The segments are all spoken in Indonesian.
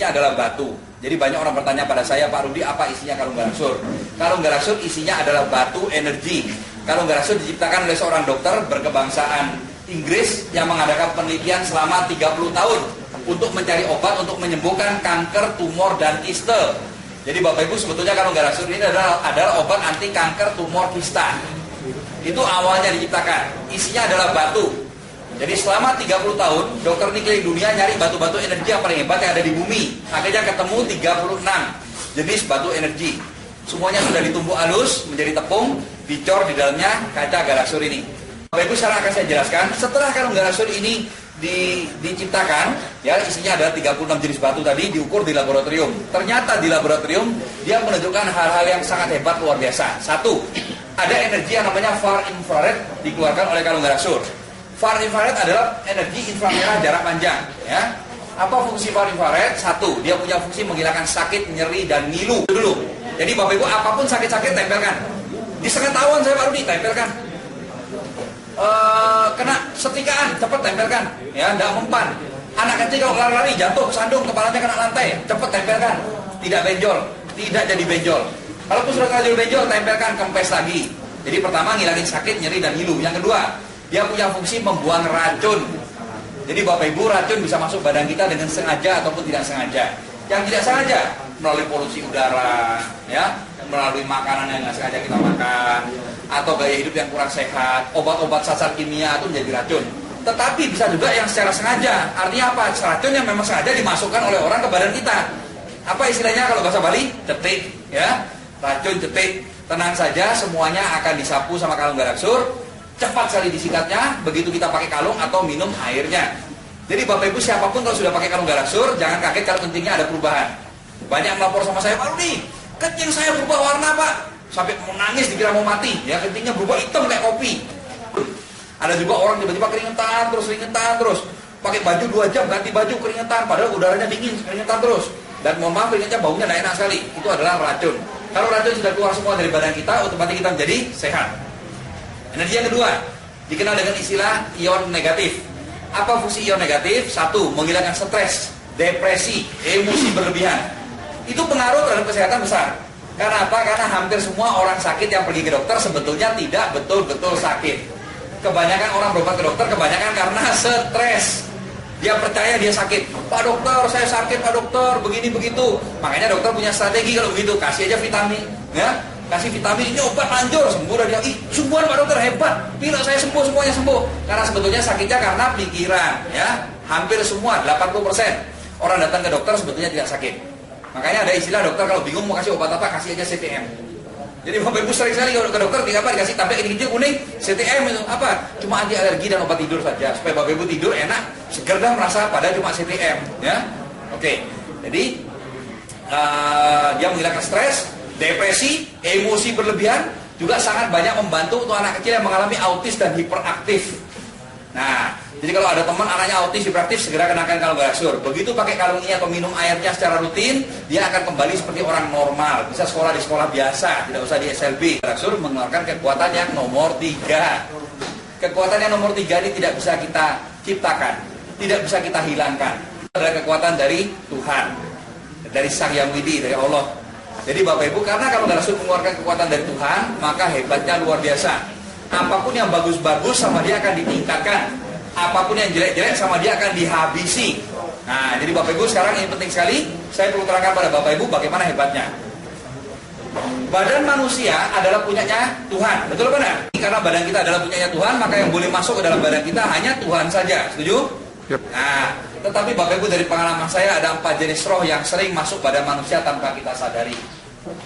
Ini adalah batu. Jadi banyak orang bertanya pada saya, Pak Rudi, apa isinya kalung garaksur? Kalung garaksur isinya adalah batu energi. Kalung garaksur diciptakan oleh seorang dokter berkebangsaan Inggris yang mengadakan penelitian selama 30 tahun untuk mencari obat untuk menyembuhkan kanker, tumor, dan kiste. Jadi Bapak Ibu, sebetulnya kalung garaksur ini adalah obat anti kanker, tumor, kista. Itu awalnya diciptakan. Isinya adalah batu. Jadi selama 30 tahun, dokter ini keliling dunia nyari batu-batu energi yang paling hebat yang ada di bumi. Akhirnya ketemu 36 jenis batu energi. Semuanya sudah ditumbuk halus menjadi tepung, dicor di dalamnya kaca garaksur ini. Bapak Ibu, sekarang akan saya jelaskan. Setelah kalung garaksur ini diciptakan, ya isinya adalah 36 jenis batu tadi, diukur di laboratorium. Ternyata di laboratorium dia menunjukkan hal-hal yang sangat hebat, luar biasa. Satu, ada energi yang namanya far infrared dikeluarkan oleh kalung garaksur. Far infrared adalah energi inframerah jarak panjang, ya. Apa fungsi far infrared? Satu, dia punya fungsi menghilangkan sakit, nyeri, dan ngilu dulu. Jadi Bapak Ibu, apapun sakit-sakit tempelkan. Di sepengetahuan saya Pak Rudi, tempelkan. Kena setikaan, cepat tempelkan, ya, tidak mempan. Anak kecil kalau lari-lari jatuh, sandung, kepalanya kena lantai, cepat tempelkan. Tidak benjol, tidak jadi benjol. Kalau sudah jadi benjol, tempelkan, kempes lagi. Jadi pertama ngilangin sakit, nyeri, dan ngilu. Yang kedua, dia punya fungsi membuang racun. Jadi Bapak Ibu, racun bisa masuk badan kita dengan sengaja ataupun tidak sengaja. Yang tidak sengaja melalui polusi udara, ya, melalui makanan yang nggak sengaja kita makan, atau gaya hidup yang kurang sehat, obat-obat sasar kimia itu menjadi racun. Tetapi bisa juga yang secara sengaja. Artinya apa? Racun yang memang sengaja dimasukkan oleh orang ke badan kita. Apa istilahnya kalau bahasa Bali? Cetik, ya. Racun cetik. Tenang saja, semuanya akan disapu sama kalung garaksur. Cepat sekali disikatnya, begitu kita pakai kalung atau minum airnya. Jadi Bapak Ibu, siapapun kalau sudah pakai kalung garaksur, jangan kaget kalau kencingnya ada perubahan. Banyak melapor sama saya, Pak Rudi, kencing saya berubah warna Pak. Sampai mau nangis dikira mau mati, ya, kencingnya berubah hitam kayak kopi. Ada juga orang tiba-tiba keringetan terus. Pakai baju 2 jam, ganti baju keringetan, padahal udaranya dingin, keringetan terus. Dan mohon maaf, keringetnya baunya tidak enak sekali. Itu adalah racun. Kalau racun sudah keluar semua dari badan kita, otomatis kita menjadi sehat. Energi yang kedua dikenal dengan istilah ion negatif. Apa fungsi ion negatif? Satu, menghilangkan stres, depresi, emosi berlebihan. Itu pengaruh terhadap kesehatan besar. Karena apa? Karena hampir semua orang sakit yang pergi ke dokter sebetulnya tidak betul-betul sakit. Kebanyakan orang berobat ke dokter kebanyakan karena stres. Dia percaya dia sakit. Pak dokter, saya sakit Pak dokter, begini begitu. Makanya dokter punya strategi kalau begitu, kasih aja vitamin, ya. Kasih vitamin, ini obat manjur, sembuh dah dia. Ih, sembuhan Pak dokter hebat. Bila saya sembuh, semuanya sembuh. Karena sebetulnya sakitnya karena pikiran, ya. Hampir semua, 80% orang datang ke dokter sebetulnya tidak sakit. Makanya ada istilah dokter kalau bingung mau kasih obat apa, kasih aja CTM. Jadi Bapak Ibu sering sekali kalau ke dokter tinggal apa dikasih tampil ini kecil kuning, CTM itu apa? Cuma anti alergi dan obat tidur saja supaya Bapak Ibu tidur enak, seger dah merasa padahal cuma CTM, ya. Oke. Jadi dia menghilangkan stres, depresi, emosi berlebihan, juga sangat banyak membantu untuk anak kecil yang mengalami autis dan hiperaktif. Nah, jadi kalau ada teman anaknya autis hiperaktif, segera kenakan kalung garaksur. Begitu pakai kalung ini atau minum airnya secara rutin, dia akan kembali seperti orang normal. Bisa sekolah di sekolah biasa, tidak usah di SLB. Garaksur mengeluarkan kekuatan yang nomor 3. Kekuatan yang nomor 3 ini tidak bisa kita ciptakan, tidak bisa kita hilangkan. Itu adalah kekuatan dari Tuhan, dari Sang Yang Widi, dari Allah. Jadi Bapak Ibu, karena kalau garaksur mengeluarkan kekuatan dari Tuhan, maka hebatnya luar biasa. Apapun yang bagus-bagus sama dia akan ditingkatkan. Apapun yang jelek-jelek sama dia akan dihabisi. Nah, jadi Bapak Ibu sekarang ini penting sekali. Saya perlu terangkan pada Bapak Ibu bagaimana hebatnya. Badan manusia adalah punyanya Tuhan. Betul benar? Karena badan kita adalah punyanya Tuhan, maka yang boleh masuk ke dalam badan kita hanya Tuhan saja. Setuju? Yep. Nah, tetapi Bapak Ibu dari pengalaman saya ada 4 jenis roh yang sering masuk badan manusia tanpa kita sadari.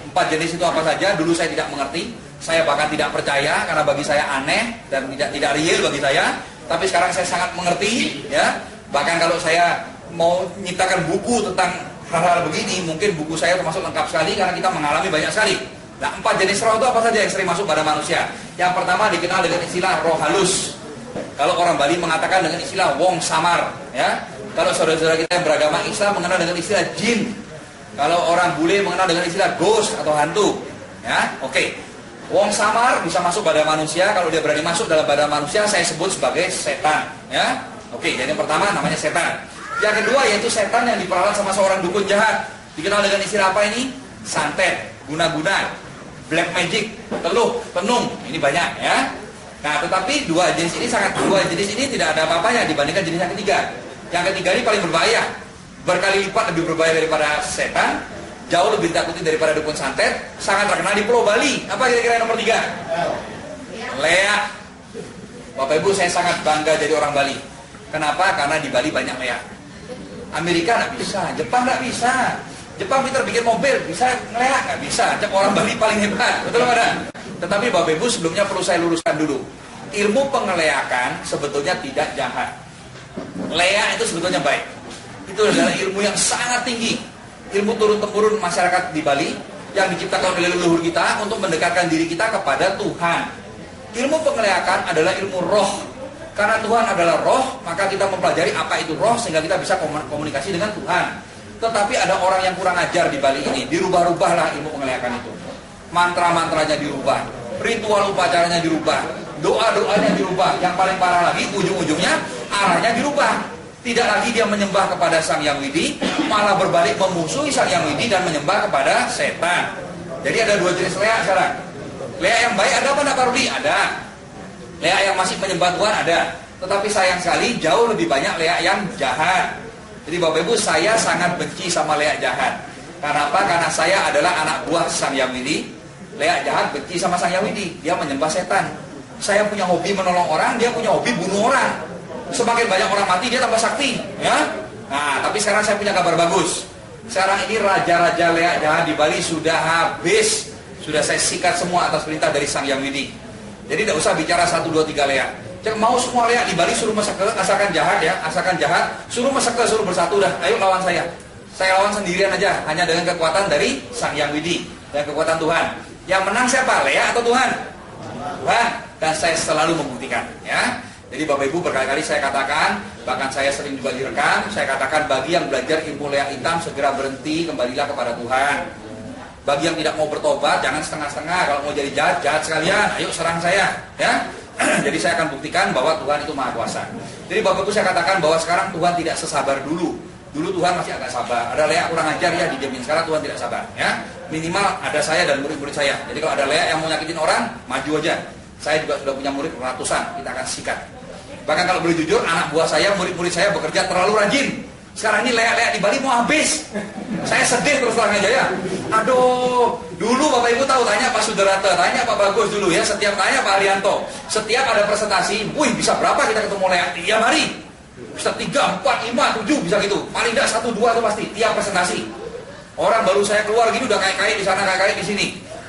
4 jenis itu apa saja? Dulu saya tidak mengerti. Saya bahkan tidak percaya karena bagi saya aneh dan tidak real bagi saya. Tapi sekarang saya sangat mengerti, ya. Bahkan kalau saya mau nyiptakan buku tentang hal-hal begini, mungkin buku saya termasuk lengkap sekali karena kita mengalami banyak sekali. Nah, 4 jenis roh itu apa saja yang sering masuk pada manusia? Yang pertama dikenal dengan istilah roh halus. Kalau orang Bali mengatakan dengan istilah wong samar, ya. Kalau saudara-saudara kita yang beragama Islam mengenal dengan istilah jin. Kalau orang bule mengenal dengan istilah ghost atau hantu, ya. Oke. Wong samar bisa masuk badan manusia. Kalau dia berani masuk dalam badan manusia, saya sebut sebagai setan, ya. Oke, jadi yang pertama namanya setan. Yang kedua yaitu setan yang diperalat sama seorang dukun jahat. Dikenal dengan istilah apa ini? Santet, guna-guna, black magic, teluh, tenung. Ini banyak ya. Nah, tetapi dua jenis ini tidak ada apa-apanya dibandingkan jenis yang ketiga. Yang ketiga ini paling berbahaya, berkali lipat lebih berbahaya daripada setan, jauh lebih ditakuti daripada dukun santet, sangat terkenal di Pulau Bali. Apa kira-kira nomor 3? Leak. Bapak Ibu, saya sangat bangga jadi orang Bali. Kenapa? Karena di Bali banyak leak. Amerika nggak bisa, Jepang nggak bisa. Jepang pintar bikin mobil, bisa ngeleak nggak bisa. Orang Bali paling hebat, betul nggak ada? Tetapi Bapak Ibu, sebelumnya perlu saya luruskan dulu. Ilmu pengeleakan sebetulnya tidak jahat. Leak itu sebetulnya baik. Itu adalah ilmu yang sangat tinggi. Ilmu turun-temurun masyarakat di Bali yang diciptakan oleh leluhur kita untuk mendekatkan diri kita kepada Tuhan. Ilmu pengeleakan adalah ilmu roh. Karena Tuhan adalah roh, maka kita mempelajari apa itu roh sehingga kita bisa komunikasi dengan Tuhan. Tetapi ada orang yang kurang ajar di Bali ini, dirubah-rubahlah ilmu pengeleakan itu. Mantra-mantranya dirubah, ritual upacaranya dirubah, doa-doanya dirubah. Yang paling parah lagi, ujung-ujungnya arahnya dirubah. Tidak lagi dia menyembah kepada Sang Yang Widi, malah berbalik memusuhi Sang Yang Widi dan menyembah kepada setan. Jadi ada dua jenis leak sekarang. Leak yang baik ada apa enggak, Pak Rudi? Ada. Leak yang masih menyembah Tuhan ada. Tetapi sayang sekali jauh lebih banyak leak yang jahat. Jadi Bapak Ibu, saya sangat benci sama leak jahat. Karena apa? Karena saya adalah anak buah Sang Yang Widi. Leak jahat benci sama Sang Yang Widi. Dia menyembah setan. Saya punya hobi menolong orang, dia punya hobi bunuh orang. Semakin banyak orang mati, dia tambah sakti, ya. Nah, tapi sekarang saya punya kabar bagus. Sekarang ini raja-raja leak jahat di Bali sudah habis. Sudah saya sikat semua atas perintah dari Sang Yang Widi. Jadi tidak usah bicara 1, 2, 3 leak. Jangan mau semua leak di Bali suruh meseke, asalkan jahat ya, asalkan jahat, suruh meseke, suruh bersatu dah. Ayo lawan saya. Saya lawan sendirian aja, hanya dengan kekuatan dari Sang Yang Widi dan kekuatan Tuhan. Yang menang siapa? Leak atau Tuhan? Tuhan. Dan saya selalu membuktikan, ya. Jadi Bapak Ibu, berkali-kali saya katakan, bahkan saya sering juga direkam, saya katakan bagi yang belajar ilmu leak hitam segera berhenti, kembalilah kepada Tuhan. Bagi yang tidak mau bertobat, jangan setengah-setengah. Kalau mau jadi jahat sekalian, ayo serang saya, ya. Jadi saya akan buktikan bahwa Tuhan itu Maha Kuasa. Jadi Bapak Ibu, saya katakan bahwa sekarang Tuhan tidak sesabar dulu. Dulu Tuhan masih agak sabar. Ada leak kurang ajar ya dijamin. Sekarang Tuhan tidak sabar, ya. Minimal ada saya dan murid-murid saya. Jadi kalau ada leak yang mau nyakitin orang, maju aja. Saya juga sudah punya murid ratusan, kita akan sikat. Bahkan kalau boleh jujur, anak buah saya, murid-murid saya bekerja terlalu rajin. Sekarang ini leak-leak di Bali mau habis. Saya sedih terus terang aja ya. Aduh, dulu Bapak Ibu tahu, tanya Pak Sudarata, tanya Pak Bagus dulu ya, setiap tanya Pak Arianto. Setiap ada presentasi, wih bisa berapa kita ketemu leak? Tiap hari. Bisa 3, 4, 5, 7 bisa gitu. Paling tidak 1, 2 itu pasti tiap presentasi. Orang baru saya keluar gini udah kayak di sana, kayak di sini.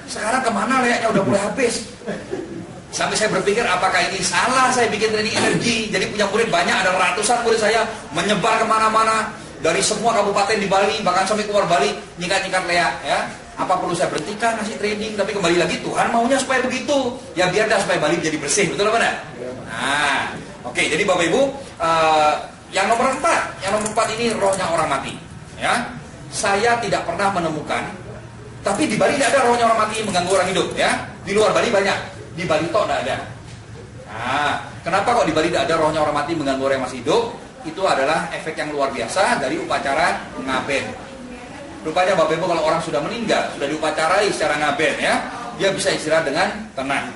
Sekarang kemana leaknya udah mulai habis. Sampai saya berpikir apakah ini salah saya bikin training energi. Jadi punya murid banyak, ada ratusan murid saya menyebar kemana-mana. Dari semua kabupaten di Bali, bahkan sampai keluar Bali, nyikat-nyikat leak ya. Apa perlu saya berhentikan ngasih training? Tapi kembali lagi Tuhan maunya supaya begitu. Ya biar dah supaya Bali jadi bersih, betul apa enggak? Nah, oke, jadi Bapak Ibu, yang nomor 4 ini rohnya orang mati. Ya, saya tidak pernah menemukan. Tapi di Bali tidak ada rohnya orang mati mengganggu orang hidup ya. Di luar Bali banyak. Di Bali toh tidak ada. Nah, kenapa kok di Bali tidak ada rohnya orang mati mengganggu orang yang masih hidup? Itu adalah efek yang luar biasa dari upacara ngaben. Rupanya Bapak Ibu, kalau orang sudah meninggal, sudah diupacarai secara ngaben ya, dia bisa istirahat dengan tenang.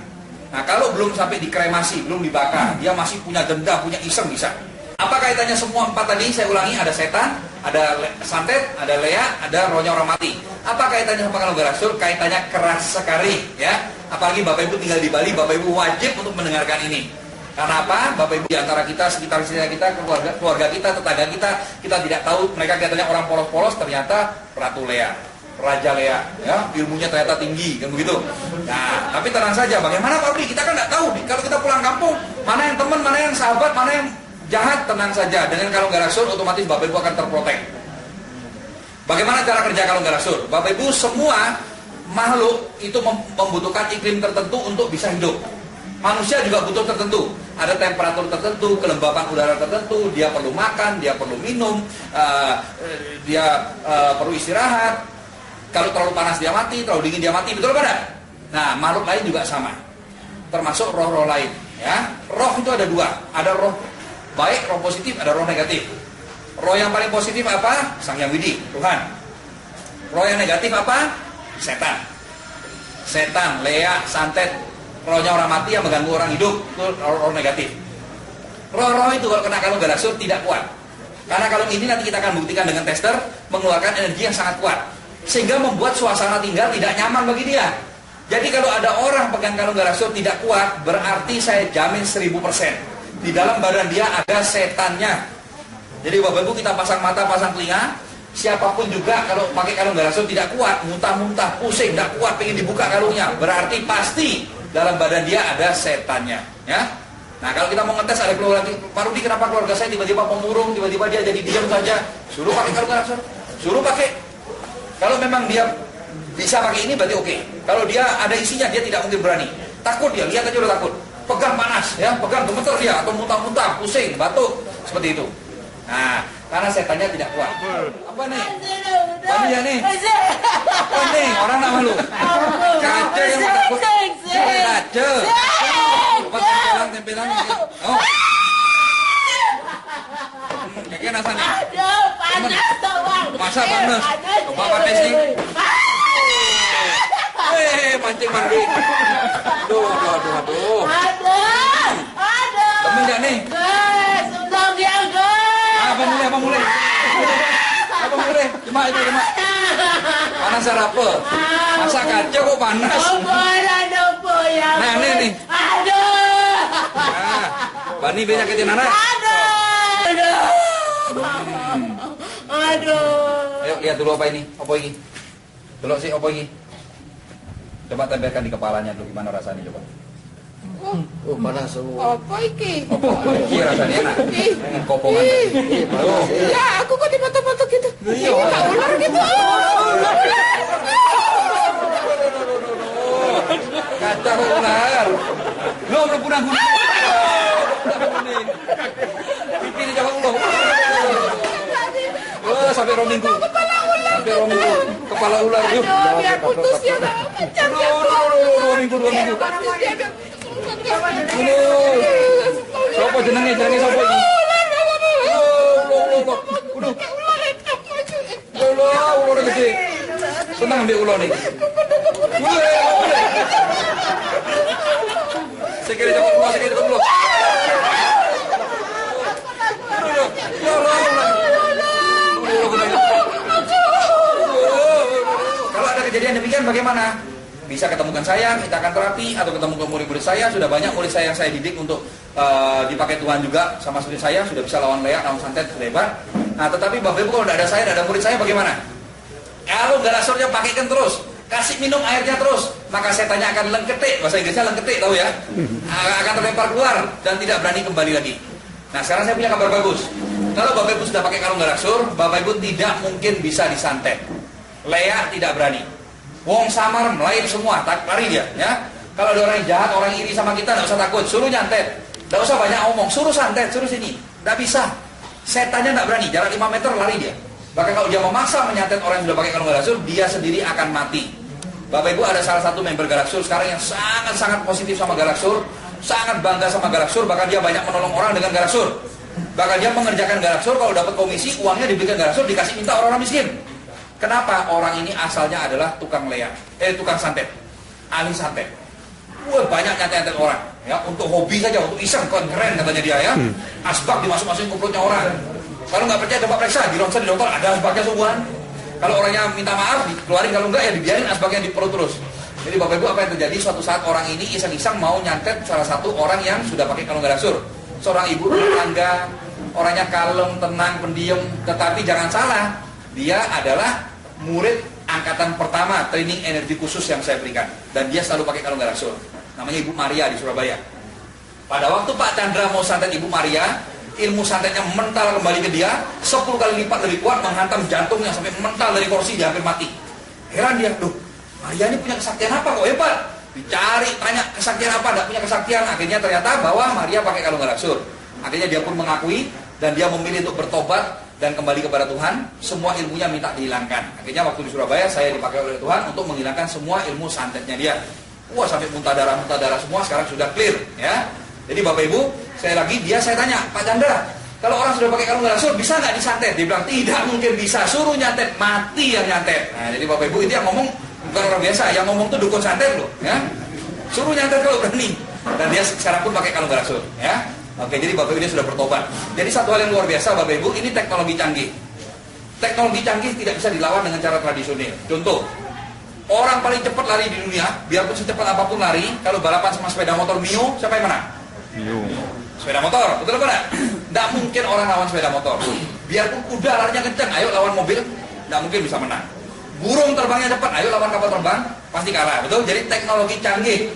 Nah, kalau belum sampai dikremasi, belum dibakar, dia masih punya dendam, punya iseng bisa. Apa kaitannya semua 4 tadi? Saya ulangi, ada setan, ada santet, ada leak, ada rohnya orang mati. Apa kaitannya sama kalau Rasul? Kaitannya keras sekali ya. Apalagi Bapak Ibu tinggal di Bali, Bapak Ibu wajib untuk mendengarkan ini. Karena apa? Bapak Ibu di antara kita, sekitar kita, keluarga kita, tetangga kita tidak tahu, mereka kelihatannya orang polos-polos, ternyata Ratu Lea, Raja Lea, ya, ilmunya ternyata tinggi, kan begitu. Nah, tapi tenang saja, bagaimana Pak Bri? Kita kan nggak tahu, kalau kita pulang kampung, mana yang teman, mana yang sahabat, mana yang jahat, tenang saja. Dengan kalau nggak rasul, otomatis Bapak Ibu akan terprotek. Bagaimana cara kerja kalau nggak rasul? Bapak Ibu, semua makhluk itu membutuhkan iklim tertentu untuk bisa hidup. Manusia juga butuh tertentu. Ada temperatur tertentu, kelembapan udara tertentu, dia perlu makan, dia perlu minum, dia perlu istirahat. Kalau terlalu panas dia mati, terlalu dingin dia mati, betul apa enggak? Nah, makhluk lain juga sama. Termasuk roh-roh lain, ya. Roh itu ada 2, ada roh baik, roh positif, ada roh negatif. Roh yang paling positif apa? Sang Hyang Widi, Tuhan. Roh yang negatif apa? Setan. Setan, leak, santet. Rohnya orang mati yang mengganggu orang hidup, itu roh negatif. Roh-roh itu kalau kena kalung galaksur tidak kuat. Karena kalung ini nanti kita akan buktikan dengan tester mengeluarkan energi yang sangat kuat, sehingga membuat suasana tinggal tidak nyaman bagi dia. Jadi kalau ada orang pegang kalung galaksur tidak kuat, berarti saya jamin 1000% di dalam badan dia ada setannya. Jadi Bapak Ibu, kita pasang mata, pasang telinga. Siapapun juga kalau pakai kalung galaksur tidak kuat, muntah-muntah, pusing, tidak kuat, pengen dibuka kalungnya, berarti pasti dalam badan dia ada setannya, ya. Nah, kalau kita mau ngetes ada keluarga, Pak Rudi, kenapa keluarga saya tiba-tiba pemurung, tiba-tiba dia jadi diam saja? Suruh pakai kalung galaksur, suruh pakai. Kalau memang dia bisa pakai ini berarti oke. Kalau dia ada isinya, dia tidak mungkin berani. Takut dia, lihat aja udah takut. Pegang panas, ya, pegang gemeter dia, atau muntah-muntah, pusing, batuk, seperti itu. Nah, karena setannya tidak kuat. Apa nih? Apa ya nih? Apa nih? Orang nak malu. Kaca yang takut. Kaca. Tempelan. Oh. Kayak nasa nih. Masa panas? Coba pakai sih. Mancing mandi. Aduh. Temen gak nih? Apa mulai? Cuma. Panas apa? Masa kaca kok panas? Nah, nih. Nah, Bani banyak kecil anak. Aduh. Ayo lihat dulu apa ini? Apa ini? Dulu sih apa ini? Coba tempelkan di kepalanya dulu, gimana rasanya coba. Oh, panas semua. Apa iki? Iki rasanya enak. Kopongan. Ya, aku kok dibatuk-batuk gitu. Iya, ular gitu. Kacau ular. Lo belum pulang gunung. Pipi di Jawa ular. Oh, sampai rominggu. Kepala ular. Yuk. Biar putus ya. Dua minggu. Sopo jenenge sopo iki? Ular gede. Senang ambil ular nih. Sekali cepat keluar. Kalau ada kejadian demikian bagaimana? Bisa ketemukan saya, kita akan terapi, atau ketemu ke murid-murid saya. Sudah banyak murid saya yang saya didik untuk dipakai Tuhan juga sama seperti saya, sudah bisa lawan leak, lawan santet, sudah hebat. Nah, tetapi Bapak Ibu kalau tidak ada saya, tidak ada murid saya, bagaimana? Kalau galaksurnya pakaikan terus, kasih minum airnya terus, maka setannya akan lengketik, bahasa Inggrisnya lengketik, tahu ya? Akan terlempar keluar dan tidak berani kembali lagi. Nah, sekarang saya punya kabar bagus. Kalau Bapak Ibu sudah pakai kalung galaksur, Bapak Ibu tidak mungkin bisa disantet. Leak tidak berani. Wong samar melayu semua, tak lari dia, ya. Kalau ada orang yang jahat, orang iri sama kita, tidak usah takut, suruh nyantet, tidak usah banyak omong, suruh santet, suruh sini, tidak bisa. Setannya tidak berani, jarak 5 meter lari dia. Bahkan kalau dia memaksa menyantet orang yang sudah pakai kalung galaksur, dia sendiri akan mati. Bapak Ibu, ada salah satu member galaksur sekarang yang sangat positif sama galaksur, sangat bangga sama galaksur, bahkan dia banyak menolong orang dengan galaksur. Bahkan dia mengerjakan galaksur, kalau dapat komisi, uangnya diberikan galaksur, dikasih minta orang-orang miskin. Kenapa? Orang ini asalnya adalah tukang leak, tukang santet, ahli santet. Wah, banyak nyantet orang, ya, untuk hobi saja, untuk iseng, keren katanya dia, ya. Asbak dimasuk-masukin ke perutnya orang. Kalau nggak percaya coba periksa, di ronsen di dokter ada asbaknya sungguhan. Kalau orangnya minta maaf, dikeluarin, kalau enggak ya dibiarin asbaknya di perut terus. Jadi Bapak Ibu, apa yang terjadi? Suatu saat orang ini iseng-iseng mau nyantet salah satu orang yang sudah pakai kalung galaksur. Seorang ibu rumah tangga, orangnya kalem, tenang, pendiam, tetapi jangan salah, dia adalah murid angkatan pertama training energi khusus yang saya berikan, dan dia selalu pakai kalung galaksur. Namanya Ibu Maria di Surabaya. Pada waktu Pak Chandra mau santet Ibu Maria, ilmu santetnya mental kembali ke dia 10 kali lipat lebih kuat, menghantam jantungnya sampai mental dari kursi, dia hampir mati. Heran dia, duh, Maria ini punya kesaktian apa kok hebat? Dicari, tanya kesaktian apa, tidak punya kesaktian. Akhirnya ternyata bahwa Maria pakai kalung galaksur. Akhirnya dia pun mengakui dan dia memilih untuk bertobat dan kembali kepada Tuhan. Semua ilmunya minta dihilangkan. Akhirnya waktu di Surabaya saya dipakai oleh Tuhan untuk menghilangkan semua ilmu santetnya dia. Wah, sampai muntah darah semua sekarang sudah clear, ya. Jadi Bapak Ibu, saya tanya, Pak Chandra, Kalau orang sudah pakai kalung rasul, bisa nggak disantet? Dia bilang tidak mungkin bisa, suruh nyantet, mati yang nyantet. Nah, jadi Bapak Ibu itu yang ngomong bukan orang biasa, yang ngomong tuh dukun santet loh, ya. Suruh nyantet kalau berani. Dan dia sekarang pun pakai kalung rasul, ya. Oke, jadi Bapak Ibu dia sudah bertobat. Jadi satu hal yang luar biasa Bapak Ibu, ini teknologi canggih. Teknologi canggih tidak bisa dilawan dengan cara tradisional. Contoh, orang paling cepat lari di dunia, biarpun secepat apapun lari, kalau balapan sama sepeda motor Mio, siapa yang menang? Mio. Sepeda motor, betul apa enggak? Tidak mungkin orang lawan sepeda motor. Biarpun kuda larinya kencang, ayo lawan mobil, tidak mungkin bisa menang. Burung terbangnya cepat, ayo lawan kapal terbang, pasti kalah, betul? Jadi teknologi canggih.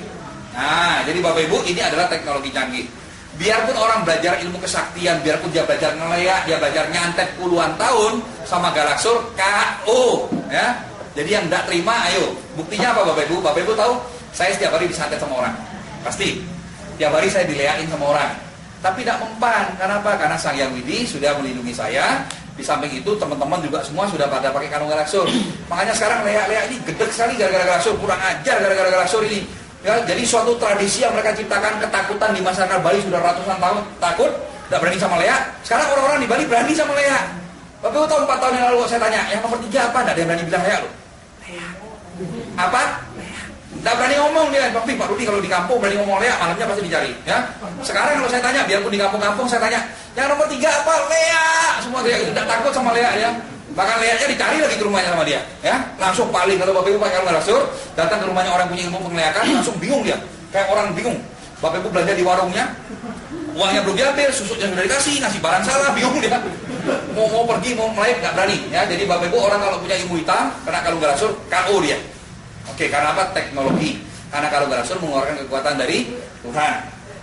Nah, jadi Bapak Ibu, ini adalah teknologi canggih. Biarpun orang belajar ilmu kesaktian, biarpun dia belajar ngeleak, dia belajar nyantet puluhan tahun sama Galaksur, KO, ya. Jadi yang tidak terima, ayo. Buktinya apa Bapak Ibu? Bapak Ibu tahu, saya setiap hari disantet sama orang, pasti. Tiap hari saya dileakin sama orang. Tapi tidak mempan. Kenapa? Karena Sang Hyang Widi sudah melindungi saya. Di samping itu teman-teman juga semua sudah pada pakai kalung Galaksur. Makanya sekarang leak-leak ini gedek sekali gara-gara Galaksur, kurang ajar gara-gara Galaksur ini. Ya, jadi suatu tradisi yang mereka ciptakan, ketakutan di masyarakat Bali sudah ratusan tahun, takut, tidak berani sama leak. Sekarang orang-orang di Bali berani sama leak. Bapak Ibu tahu 4 tahun yang lalu saya tanya, yang nomor 3 apa? Tidak ada yang berani bilang leak loh. Leak. Apa? Tidak berani ngomong dia, tapi Pak Rudi kalau di kampung berani ngomong leak, malamnya pasti dicari. Ya. Sekarang kalau saya tanya, biarpun di kampung-kampung saya tanya, yang nomor 3 apa? Leak. Semua dia tidak takut sama leak ya. Bahkan leaknya dicari lagi ke rumahnya sama dia. Ya, langsung paling kalau Bapak Ibu pakai kalung Galaksur, datang ke rumahnya orang punya ilmu pengleakan, langsung bingung dia, kayak orang bingung. Bapak Ibu belanja di warungnya, uangnya belum diambil, susuknya sudah dikasih, ngasih barang salah, bingung dia. Mau pergi, mau melahir nggak berani. Ya, jadi Bapak Ibu orang kalau punya ilmu hitam, kena kalung Galaksur, KO dia. Oke, karena apa? Teknologi. Karena kalung Galaksur mengeluarkan kekuatan dari Tuhan.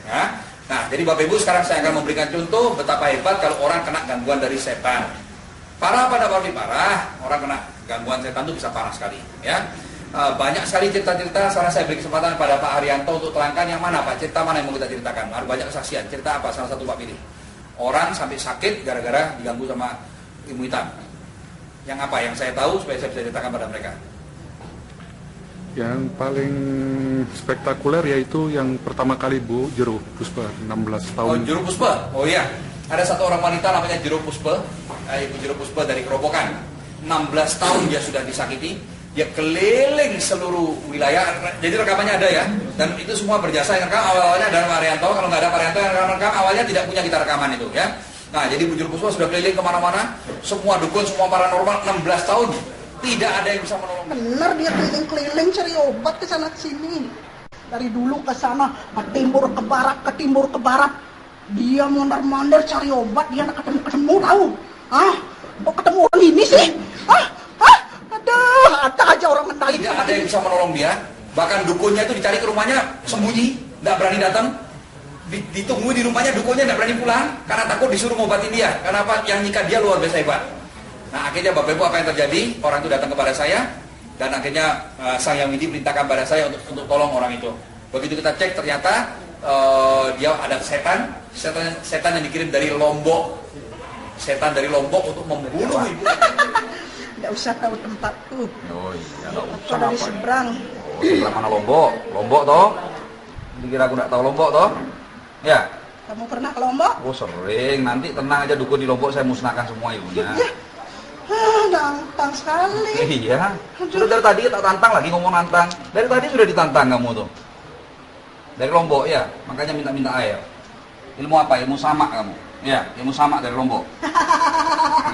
Ya. Nah, jadi Bapak Ibu sekarang saya akan memberikan contoh betapa hebat kalau orang kena gangguan dari setan. Parah pada parah, orang kena gangguan setan itu bisa parah sekali. Ya, banyak sekali cerita-cerita. Sekarang saya beri kesempatan pada Pak Haryanto untuk terangkan yang mana Pak, cerita mana yang mau kita ceritakan. Ada banyak kesaksian. Cerita apa? Salah satu Pak pilih. Orang sampai sakit gara-gara diganggu sama ilmu hitam. Yang apa? Yang saya tahu supaya saya bisa ceritakan pada mereka. Yang paling spektakuler yaitu yang pertama kali Bu Jero Puspa 16 tahun. Oh, Jero Puspa. Oh iya. Ada satu orang wanita namanya Jero Puspa. Ibu Jero Puspa dari Kerobokan. 16 tahun dia sudah disakiti. Dia keliling seluruh wilayah. Jadi rekamannya ada ya. Dan itu semua berjasa yang rekam awal-awalnya ada Pak Haryanto. Kalau nggak ada Pak Haryanto yang rekam awalnya tidak punya kita rekaman itu ya. Nah, jadi Bu Jero Puspa sudah keliling kemana-mana. Semua dukun, semua paranormal 16 tahun. Tidak ada yang bisa menolong. Benar dia keliling-keliling cari obat ke sana sini. Dari dulu ke sana, ke timur ke barat, ke timur ke barat. Dia mondar-mandir cari obat, dia nak ketemu tahu. Kok ketemu orang ini sih? Ada aja orang mentalik. Tidak ada yang bisa menolong dia. Bahkan dukunnya itu dicari ke rumahnya sembunyi, tidak berani datang. Ditunggu di rumahnya, dukunnya tidak berani pulang karena takut disuruh ngobatin dia. Karena apa? Yang nyikat dia luar biasa hebat. Nah, akhirnya Bapak Ibu apa yang terjadi? Orang itu datang kepada saya dan akhirnya Sang Hyang Widi perintahkan pada saya untuk tolong orang itu. Begitu kita cek ternyata dia ada setan yang dikirim dari Lombok. Setan dari Lombok untuk membunuh ibu. Tidak usah tahu tempatku. Oh iya, aku dari seberang. Seberang mana Lombok? Lombok toh? Dikira aku tidak tahu Lombok toh? Ya. Kamu pernah ke Lombok? Oh sering. Nanti tenang aja, dukun di Lombok saya musnahkan semua ibunya. Ya. Nantang sekali. Iya. Sudah dari tadi tak tantang lagi ngomong nantang. Dari tadi sudah ditantang kamu tuh. Dari Lombok ya, makanya minta air. Ilmu apa? Ilmu samak kamu. Ya, ilmu samak dari Lombok.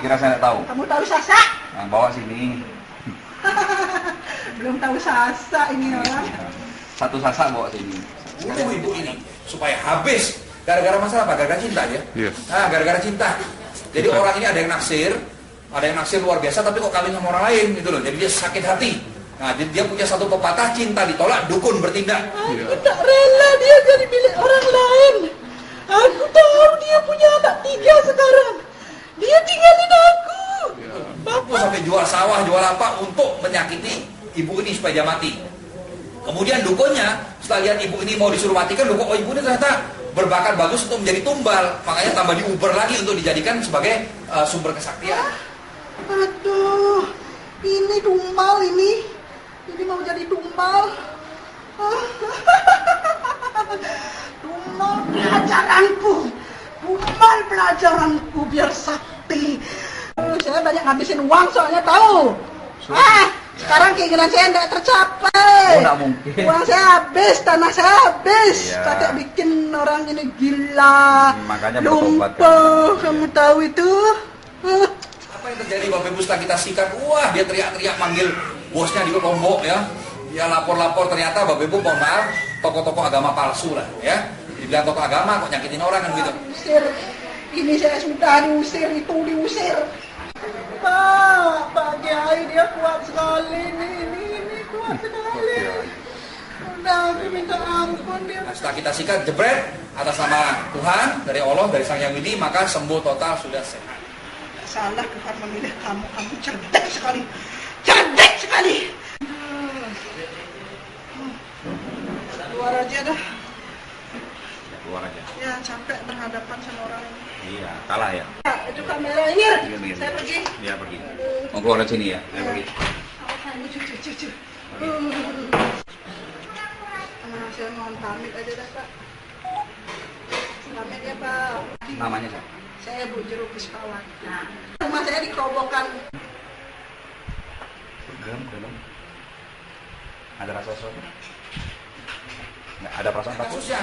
Kira saya tidak tahu. Kamu tahu Sasa? Yang bawa sini. Belum tahu Sasa ini orang. Satu Sasa bawa sini. Bunuh ibu ini supaya habis. Gara-gara masalah apa? Gara-gara cinta ya? Yes. Nah, gara-gara cinta. Jadi orang ini ada yang naksir luar biasa, tapi kok kawin sama orang lain gitu loh. Jadi dia sakit hati. Nah, dia punya satu pepatah, cinta ditolak, dukun bertindak. Aku tak rela dia jadi milik orang lain. Aku tahu dia punya anak 3 sekarang. Dia tinggalin aku. Aku sampai jual sawah, jual apa untuk menyakiti ibu ini supaya dia mati. Kemudian dukunnya setelah lihat ibu ini mau disuruh matikan, dukun, oh ibu ini ternyata berbakat bagus untuk menjadi tumbal, makanya tambah diuber lagi untuk dijadikan sebagai sumber kesaktian. Aduh, ini tumbal ini mau jadi tumbal. Tumbal pelajaranku kumal pelajaranku biar sakti. Saya banyak ngabisin uang soalnya tahu. Sekarang keinginan saya tidak tercapai. Nggak mungkin. Uang saya habis, tanah saya habis. Iya. Kakek bikin orang ini gila. Makanya bertobat, lumpuh, kamu tahu itu? Apa yang terjadi Bapak Ibu setelah kita sikat? Wah, dia teriak-teriak manggil bosnya di Lombok ya. Dia lapor-lapor, ternyata Bapak Ibu mohon maaf, tokoh-tokoh agama palsu lah ya. Dibilang tokoh agama kok nyakitin orang kan gitu. Diusir. Ini saya sudah diusir, itu diusir. Pak Kiai dia kuat sekali. Ini kuat sekali. Udah, aku minta ampun dia. Nah, setelah kita sikat jebret atas nama Tuhan dari Allah, dari Sang Yang Widi, maka sembuh total, sudah sehat. Salah Tuhan memilih kamu cerdas sekali. Cerdas sekali. Keluar aja dah. Keluar aja. Ya capek berhadapan sama orang ini. Iya, kalah ya. Itu kamera ini. Saya pergi. Dia pergi. Mau keluar dari sini ya? Saya pergi. Cucu. Saya mohon pamit aja dah Pak. Pamit ya Pak. Namanya siapa? Saya Bu Jero Puspawati. Rumah saya di Kerobokan. Dalam. Ada rasa sesuatu? Nggak ada perasaan takutnya.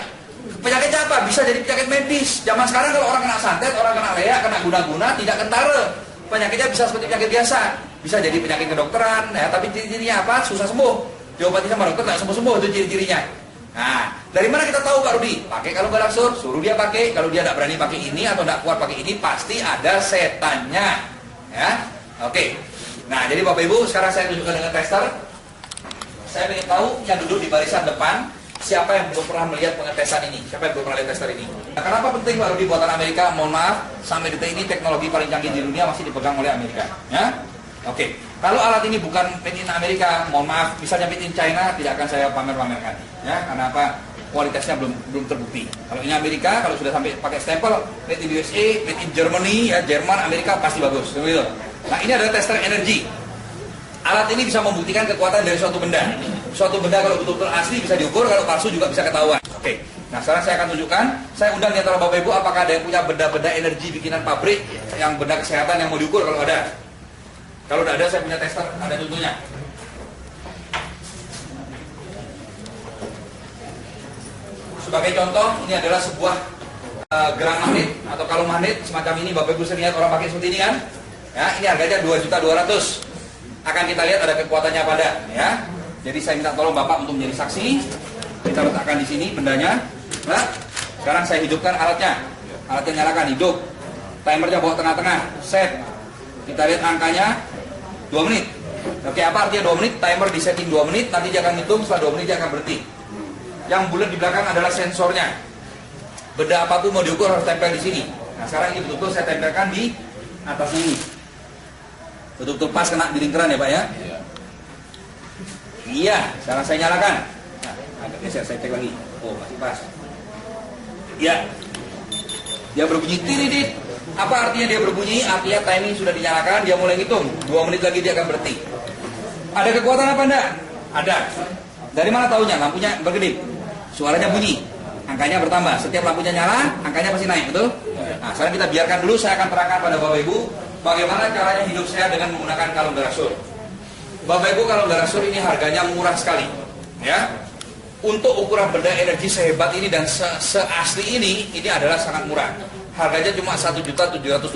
Penyakitnya apa? Bisa jadi penyakit medis. Zaman sekarang kalau orang kena santet, orang kena leak, kena guna-guna, tidak kentara. Penyakitnya bisa seperti penyakit biasa. Bisa jadi penyakit kedokteran, ya, tapi ciri-cirinya apa? Susah sembuh. Diobati sama dokter tidak sembuh-sembuh, itu ciri-cirinya. Nah, dari mana kita tahu Pak Rudi? Pakai kalung galaksur, suruh dia pakai. Kalau dia tidak berani pakai ini atau tidak kuat pakai ini, pasti ada setannya. Ya, oke. Nah, jadi Bapak Ibu, sekarang saya tunjukkan dengan tester. Saya ingin tahu yang duduk di barisan depan, siapa yang belum pernah melihat pengetesan ini? Siapa yang belum pernah lihat tester ini? Nah, kenapa penting Pak Rudi buatan Amerika? Mohon maaf, sampai detik ini teknologi paling canggih di dunia masih dipegang oleh Amerika. Ya, oke. Kalau alat ini bukan made in Amerika, mohon maaf, misalnya made in China, tidak akan saya pamer-pamerkan. Ya, karena apa? Kualitasnya belum terbukti. Kalau ini Amerika, kalau sudah sampai pakai stempel made in USA, made in Germany, ya Jerman, Amerika pasti bagus. Gitu. Nah, ini adalah tester energi. Alat ini bisa membuktikan kekuatan dari suatu benda. Suatu benda kalau betul-betul asli bisa diukur, kalau palsu juga bisa ketahuan. Oke. Nah, sekarang saya akan tunjukkan. Saya undang di antara Bapak Ibu, apakah ada yang punya benda-benda energi bikinan pabrik, yang benda kesehatan yang mau diukur kalau ada. Kalau tidak ada, saya punya tester, ada contohnya. Sebagai contoh, ini adalah sebuah gerang magnet atau kalung magnet semacam ini. Bapak Ibu sering lihat orang pakai seperti ini kan? Ya, ini harganya 2.200.000. Akan kita lihat ada kekuatannya pada, ya. Jadi saya minta tolong Bapak untuk menjadi saksi. Kita letakkan di sini bendanya. Nah, sekarang saya hidupkan alatnya. Alatnya nyalakan, hidup. Timernya bawa tengah-tengah. Set. Kita lihat angkanya 2 menit. Oke, apa artinya 2 menit? Timer di setting 2 menit, nanti dia akan hitung, setelah 2 menit dia akan berhenti. Yang bulat di belakang adalah sensornya. Benda apapun mau diukur harus tempel di sini. Nah, sekarang ini betul-betul saya tempelkan di atas ini. Betul-betul pas kena di lingkaran ya Pak ya? Iya, sekarang saya nyalakan. Nah, agaknya saya cek lagi. Oh, masih pas. Iya. Dia berbunyi tirit. Apa artinya dia berbunyi? Artinya timing sudah dinyalakan, dia mulai ngitung. 2 menit lagi dia akan berhenti. Ada kekuatan apa enggak? Ada. Dari mana tahunya? Lampunya berkedip. Suaranya bunyi. Angkanya bertambah. Setiap lampunya nyala, angkanya pasti naik, betul? Nah, sekarang kita biarkan dulu, saya akan terangkan pada Bapak Ibu bagaimana caranya hidup saya dengan menggunakan kalung galaksur. Bapak Ibu, kalung galaksur ini harganya murah sekali. Ya. Untuk ukuran benda energi sehebat ini dan seasli ini adalah sangat murah. Harganya cuma 1.725.000.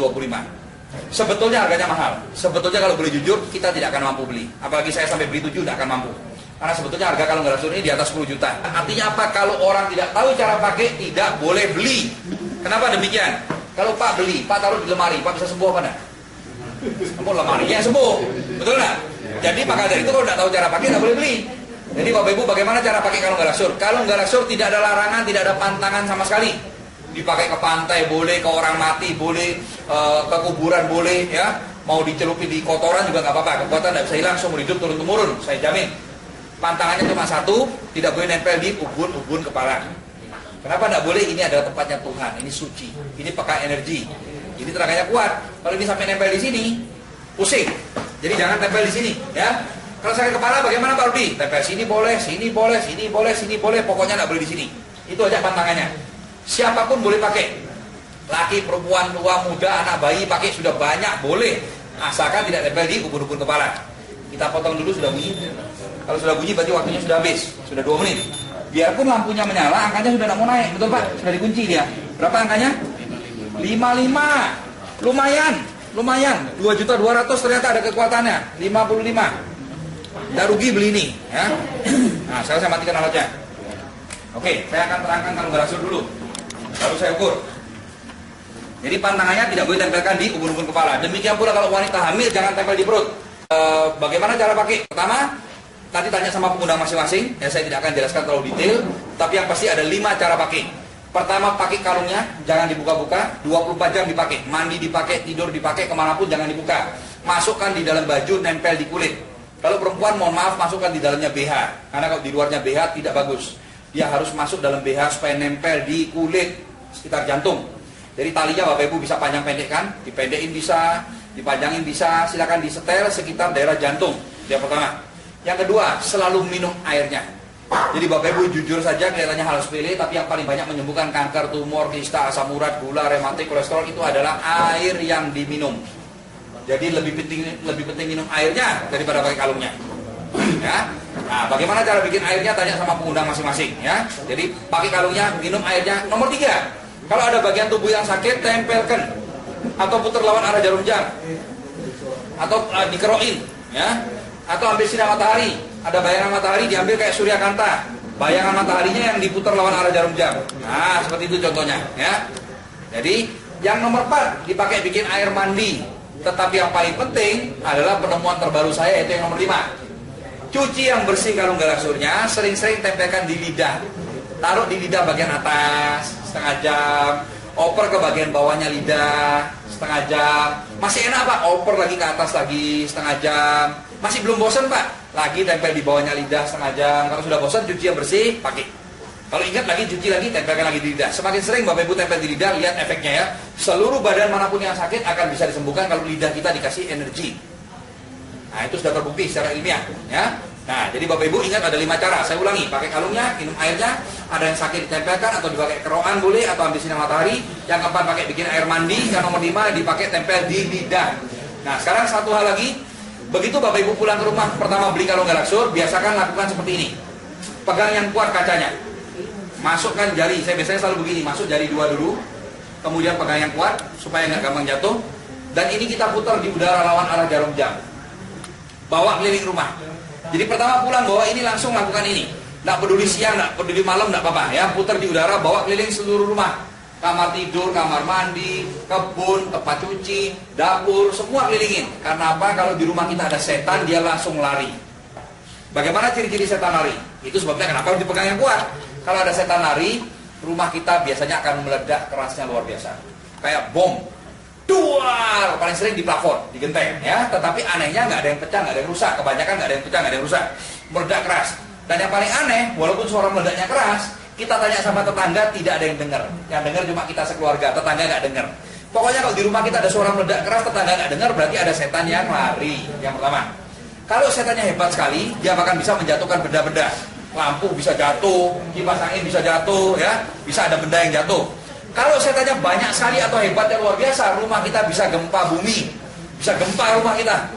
Sebetulnya harganya mahal. Sebetulnya kalau boleh jujur, kita tidak akan mampu beli. Apalagi saya sampai beli 7 tidak akan mampu. Karena sebetulnya harga kalung galaksur ini di atas 10 juta. Artinya apa? Kalau orang tidak tahu cara pakai, tidak boleh beli. Kenapa demikian? Kalau Pak beli, Pak taruh di lemari, Pak bisa sembuh apa enggak? Sembuh lemarinya sembuh. Betul enggak? Jadi maka dari itu kalau tidak tahu cara pakai, tidak boleh beli. Jadi Bapak Ibu, bagaimana cara pakai kalung galaksur? Kalung galaksur tidak ada larangan, tidak ada pantangan sama sekali. Dipakai ke pantai boleh, ke orang mati boleh, ke kuburan boleh, ya. Mau dicelupin di kotoran juga nggak apa-apa. Kekuatan tidak bisa hilang, seumur hidup turun-temurun, saya jamin. Pantangannya cuma satu, tidak boleh nempel di ubun-ubun kepala. Kenapa tidak boleh? Ini adalah tempatnya Tuhan, ini suci, ini peka energi, ini tenaganya kuat. Kalau ini sampai nempel di sini, pusing. Jadi jangan tempel di sini, ya. Kalau sakit kepala bagaimana Pak Rudi? Tempel sini boleh, sini boleh, sini boleh, sini boleh, pokoknya tidak boleh di sini. Itu aja pantangannya. Siapapun boleh pakai. Laki, perempuan, tua, muda, anak bayi pakai sudah banyak, boleh. Asalkan tidak tempel di ubun-ubun kepala. Kita potong dulu, sudah bunyi. Kalau sudah bunyi berarti waktunya sudah habis, sudah 2 menit. Biarpun lampunya menyala, angkanya sudah tidak mau naik, betul Pak? Sudah dikunci dia. Berapa angkanya? 55. Lumayan. 2.200.000 ternyata ada kekuatannya. 55. Tidak rugi beli ini, ya. Nah, saya matikan alatnya. Oke, saya akan terangkan kalung garasur dulu. Lalu saya ukur. Jadi pantangannya tidak boleh tempelkan di ubun-ubun kepala. Demikian pula kalau wanita hamil jangan tempel di perut. Bagaimana cara pakai? Pertama, nanti tanya sama pengundang masing-masing. Ya, saya tidak akan jelaskan terlalu detail. Tapi yang pasti ada 5 cara pakai. Pertama, pakai kalungnya jangan dibuka-buka. 24 jam dipakai. Mandi dipakai, tidur dipakai, kemanapun jangan dibuka. Masukkan di dalam baju, nempel di kulit. Kalau perempuan, mohon maaf, masukkan di dalamnya BH. Karena kalau di luarnya BH tidak bagus. Dia harus masuk dalam BH supaya nempel di kulit sekitar jantung. Jadi talinya Bapak Ibu bisa panjang pendekkan, dipendekin bisa, dipanjangin bisa, silakan disetel sekitar daerah jantung. Yang pertama. Yang kedua, selalu minum airnya. Jadi Bapak Ibu jujur saja kelihatannya hal sepele, tapi yang paling banyak menyembuhkan kanker, tumor, kista, asam urat, gula, rematik, kolesterol itu adalah air yang diminum. Jadi lebih penting minum airnya daripada pakai kalungnya. Ya. Nah, bagaimana cara bikin airnya tanya sama pengundang masing-masing, ya. Jadi pakai kalungnya, minum airnya. Nomor 3. Kalau ada bagian tubuh yang sakit, tempelkan atau putar lawan arah jarum jam, atau dikerokin, ya, atau ambil sinar matahari. Ada bayangan matahari diambil kayak Suryakanta, bayangan mataharinya yang diputar lawan arah jarum jam. Nah, seperti itu contohnya, ya. Jadi yang nomor 4 dipakai bikin air mandi. Tetapi yang paling penting adalah penemuan terbaru saya, yaitu yang nomor 5. Cuci yang bersih kalung garasurnya, sering-sering tempelkan di lidah. Taruh di lidah bagian atas setengah jam, oper ke bagian bawahnya lidah setengah jam. Masih enak Pak, oper lagi ke atas lagi setengah jam. Masih belum bosan Pak, lagi tempel di bawahnya lidah setengah jam. Kalau sudah bosan, cuci yang bersih, pakai. Kalau ingat lagi, cuci lagi, tempelkan lagi di lidah. Semakin sering Bapak Ibu tempel di lidah, lihat efeknya ya. Seluruh badan manapun yang sakit akan bisa disembuhkan kalau lidah kita dikasih energi. Nah, itu sudah terbukti secara ilmiah, ya. Nah, jadi Bapak Ibu ingat ada 5 cara. Saya ulangi, pakai kalungnya, minum airnya, ada yang sakit ditempelkan atau dipakai keroan boleh, atau ambil sinar matahari. Yang keempat pakai bikin air mandi. Yang nomor 5 dipakai tempel di lidah. Nah, sekarang satu hal lagi, begitu Bapak Ibu pulang ke rumah, pertama beli kalung garaksur, biasakan lakukan seperti ini. Pegang yang kuat kacanya. Masukkan jari, saya biasanya selalu begini, masuk jari 2 dulu, kemudian pegang yang kuat supaya nggak gampang jatuh. Dan ini kita putar di udara lawan arah jarum jam. Bawa keliling rumah. Jadi pertama pulang bawa ini, langsung lakukan ini. Nggak peduli siang, nggak peduli malam, nggak apa-apa ya. Putar di udara, bawa keliling seluruh rumah. Kamar tidur, kamar mandi, kebun, tempat cuci, dapur, semua kelilingin. Karena apa? Kalau di rumah kita ada setan, dia langsung lari. Bagaimana ciri-ciri setan lari? Itu sebabnya kenapa harus dipegang yang kuat. Kalau ada setan lari, rumah kita biasanya akan meledak kerasnya luar biasa. Kayak bom. Duar, paling sering di plafon, di genteng, ya. Tetapi anehnya nggak ada yang pecah, nggak ada yang rusak. Kebanyakan nggak ada yang pecah, nggak ada yang rusak. Meledak keras. Dan yang paling aneh, walaupun suara meledaknya keras, kita tanya sama tetangga, tidak ada yang dengar. Yang dengar cuma kita sekeluarga, tetangga nggak dengar. Pokoknya kalau di rumah kita ada suara meledak keras, tetangga nggak dengar, berarti ada setan yang lari. Yang pertama. Kalau setannya hebat sekali, dia bahkan bisa menjatuhkan benda-benda. Lampu bisa jatuh, kipas angin bisa jatuh, ya. Bisa ada benda yang jatuh. Kalau setannya banyak sekali atau hebat yang luar biasa, rumah kita bisa gempa bumi. Bisa gempa rumah kita.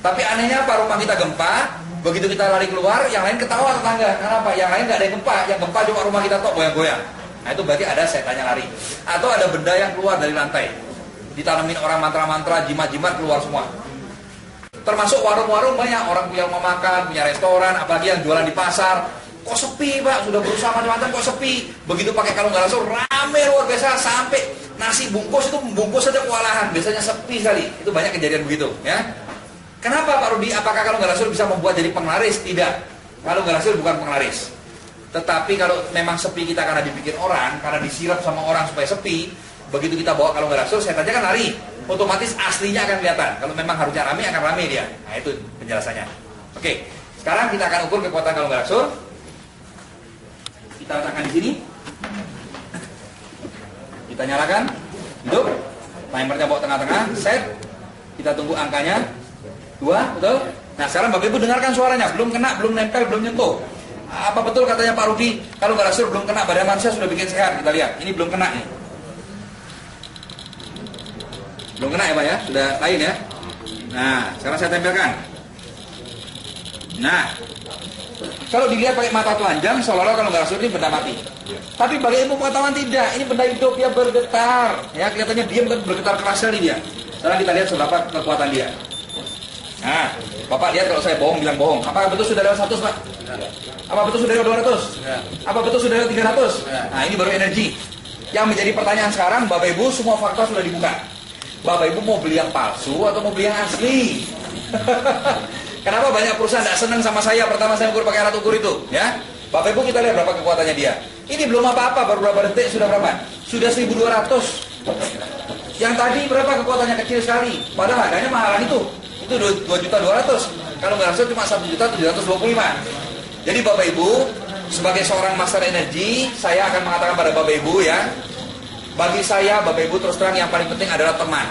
Tapi anehnya apa? Rumah kita gempa, begitu kita lari keluar, yang lain ketawa tetangga. Kenapa? Yang lain nggak ada yang gempa. Yang gempa cuma rumah kita tok goyang-goyang. Nah, itu berarti ada setannya lari. Atau ada benda yang keluar dari lantai. Ditanamin orang mantra-mantra, jimat-jimat keluar semua. Termasuk warung-warung banyak. Orang punya rumah makan, punya restoran, apalagi yang jualan di pasar. Kok sepi Pak, sudah berusaha macam-macam kok sepi. Begitu pakai kalung garaksur rame luar biasa, sampai nasi bungkus itu bungkus saja kewalahan. Biasanya sepi sekali. Itu banyak kejadian begitu, ya. Kenapa Pak Rudi? Apakah kalung garaksur bisa membuat jadi penglaris? Tidak. Kalung garaksur bukan penglaris. Tetapi kalau memang sepi kita karena dibikin orang, karena disirap sama orang supaya sepi, begitu kita bawa kalung garaksur, saya tanya kan lari. Otomatis aslinya akan kelihatan. Kalau memang harusnya rame, akan rame dia. Nah, itu penjelasannya. Oke, sekarang kita akan ukur kekuatan kalung garaksur. Kita letakkan di sini. Kita nyalakan. Hidup. Timernya bawa tengah-tengah. Set. Kita tunggu angkanya 2, betul? Nah, sekarang Bapak Ibu dengarkan suaranya. Belum kena, belum nempel, belum nyentuh. Apa betul katanya Pak Rudi? Kalau garaksur belum kena badan manusia sudah bikin sehat. Kita lihat. Ini belum kena nih. Belum kena ya Pak ya? Sudah lain ya? Nah, sekarang saya tempelkan. Nah, kalau dilihat pakai mata telanjang, seolah-olah kalau nggak rasur ini benda mati. Tapi bagi ilmu pengetahuan tidak, ini benda hidup, dia bergetar. Ya, kelihatannya dia bukan bergetar keras sekali dia. Sekarang kita lihat seberapa kekuatan dia. Nah, Bapak lihat kalau saya bohong, bilang bohong. Apakah betul sudah lewat 100 Pak? Apa betul sudah lewat 200? Apa betul sudah lewat 300? Nah, ini baru energi. Yang menjadi pertanyaan sekarang, Bapak Ibu, semua fakta sudah dibuka. Bapak Ibu mau beli yang palsu atau mau beli yang asli? Kenapa banyak perusahaan tidak senang sama saya? Pertama saya ukur pakai alat ukur itu, ya. Bapak Ibu kita lihat berapa kekuatannya dia. Ini belum apa-apa, baru berapa detik sudah berapa? Sudah 1.200. Yang tadi berapa kekuatannya kecil sekali. Padahal harganya mahalan itu. Itu 2.200.000. Kalau nggak salah cuma 1.725.000. Jadi Bapak Ibu, sebagai seorang master energi, saya akan mengatakan pada Bapak Ibu ya. Bagi saya, Bapak Ibu terus terang yang paling penting adalah teman.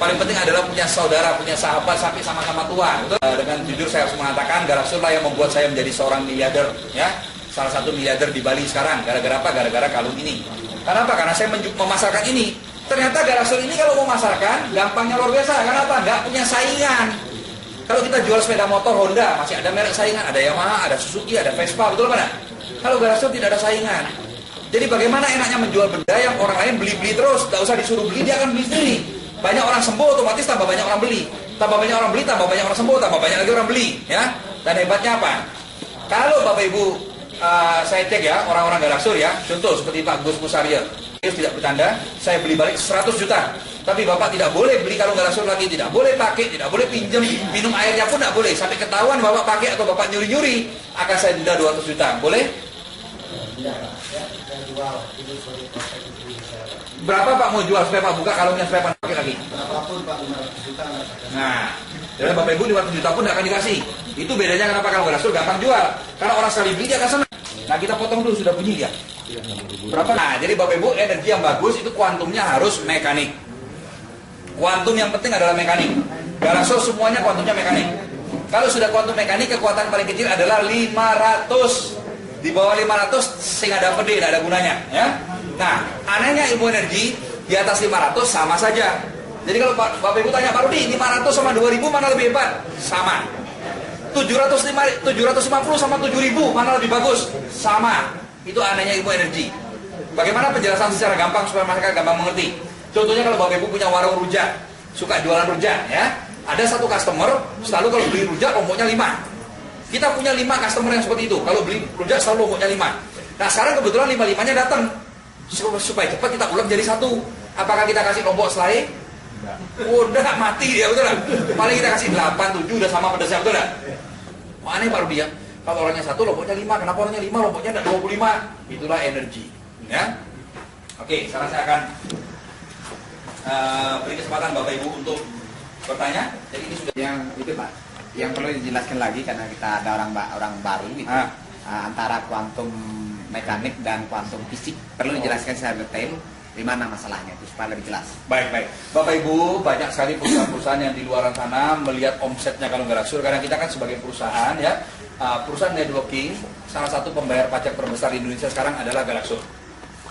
Paling penting adalah punya saudara, punya sahabat sampai sama-sama tua. Dengan jujur saya harus mengatakan Garasul lah yang membuat saya menjadi seorang miliarder, ya. Salah satu miliarder di Bali sekarang. Gara-gara apa? Gara-gara kalung ini. Kenapa? Karena saya memasarkan ini. Ternyata Garasul ini kalau memasarkan gampangnya luar biasa. Kenapa? Nggak punya saingan. Kalau kita jual sepeda motor Honda masih ada merek saingan, ada Yamaha, ada Suzuki, ada Vespa, betul mana? Kalau Garasul tidak ada saingan. Jadi bagaimana enaknya menjual benda yang orang lain beli-beli terus, nggak usah disuruh beli, dia akan beli sendiri. Banyak orang sembuh, otomatis tambah banyak orang beli. Tambah banyak orang beli, tambah banyak orang sembuh, tambah banyak lagi orang beli, ya. Dan hebatnya apa? Kalau Bapak Ibu saya cek ya, orang-orang Garasul ya, contoh seperti Pak Gus Musaryo, dia tidak bercanda, saya beli balik 100 juta. Tapi Bapak tidak boleh beli kalau Garasul lagi, tidak boleh pakai, tidak boleh pinjam, minum airnya pun tidak boleh. Sampai ketahuan Bapak pakai atau Bapak nyuri-nyuri, akan saya denda 200 juta. Boleh? Berapa Pak mau jual supaya Pak buka kalungnya supaya Pak pakai lagi? Berapapun Pak, 500 juta. Nah, dari Bapak Ibu 500 juta pun tidak akan dikasih. Itu bedanya kenapa kalau Garasul gampang jual. Karena orang sekali beli dia akan senang. Nah kita potong dulu, sudah bunyi ya. Berapa? Nah jadi Bapak Ibu energi yang bagus itu kuantumnya harus mekanik. Kuantum yang penting adalah mekanik. Garasul semuanya kuantumnya mekanik. Kalau sudah kuantum mekanik, kekuatan paling kecil adalah 500. Di bawah 500 sehingga ada pede, tidak ada gunanya, ya. Nah, anehnya ilmu energi di atas 500 sama saja. Jadi kalau Bapak Ibu tanya, Pak Rudi, 500 sama 2000 mana lebih hebat? Sama. 750 sama 7000 mana lebih bagus? Sama. Itu anehnya ilmu energi. Bagaimana penjelasan secara gampang supaya masyarakat gampang mengerti? Contohnya kalau Bapak Ibu punya warung rujak, suka jualan rujak, ya. Ada satu customer, selalu kalau beli rujak lomboknya 5. Kita punya 5 customer yang seperti itu. Kalau beli rujak selalu lomboknya 5. Nah sekarang kebetulan 5-5-nya datang. Supaya cepat kita ulang jadi 1. Apakah kita kasih lombok selai? Udah mati dia, betul lah. Paling kita kasih 8, 7 udah sama pedasnya, betul lah. Aneh Pak Rudi ya. Kalau orangnya 1 lomboknya 5, kenapa orangnya 5 lomboknya tidak 25? Itulah energi, ya. Oke, sekarang saya akan beri kesempatan Bapak Ibu untuk bertanya. Jadi ini sudah yang itu Pak, yang perlu dijelaskan lagi karena kita ada orang baru gitu. Antara kuantum mekanik dan kuantum fisik perlu dijelaskan secara detail di mana masalahnya itu supaya lebih jelas. Baik. Bapak Ibu, banyak sekali perusahaan-perusahaan yang di luar sana melihat omsetnya kalau Garasul, karena kita kan sebagai perusahaan ya, perusahaan networking, salah satu pembayar pajak terbesar di Indonesia sekarang adalah Garasul.